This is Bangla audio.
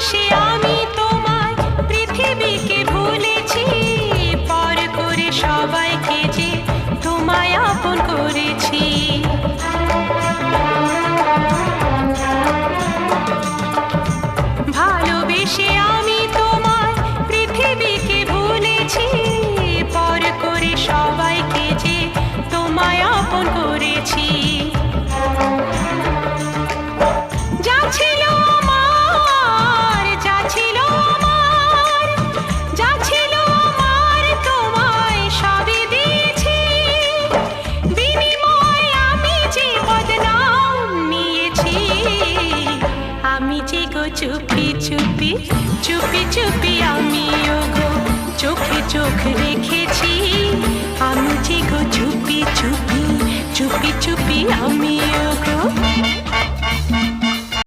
ভালোবেসে আমি তোমায় পৃথিবীকে ভুলেছি, পর করে সবাইকে যে তোমায় আপন করেছি। ভালোবেসে আমি তোমায় পৃথিবীকে ভুলেছি, পর করে সবাইকে যে তোমায় আপন করেছি। যা ছিল আমার, যা ছিল আমার, যা ছিল আমার তোমায় সবই দিয়েছি, বিনিময়ে আমি যে বদনাম নিয়েছি। আমি যে গো চুপি চুপি চুপি চুপি আমিও গো চোখে চোখ রেখেছি, আমি যে গো চুপি চুপি চুপি চুপি আমিও গো।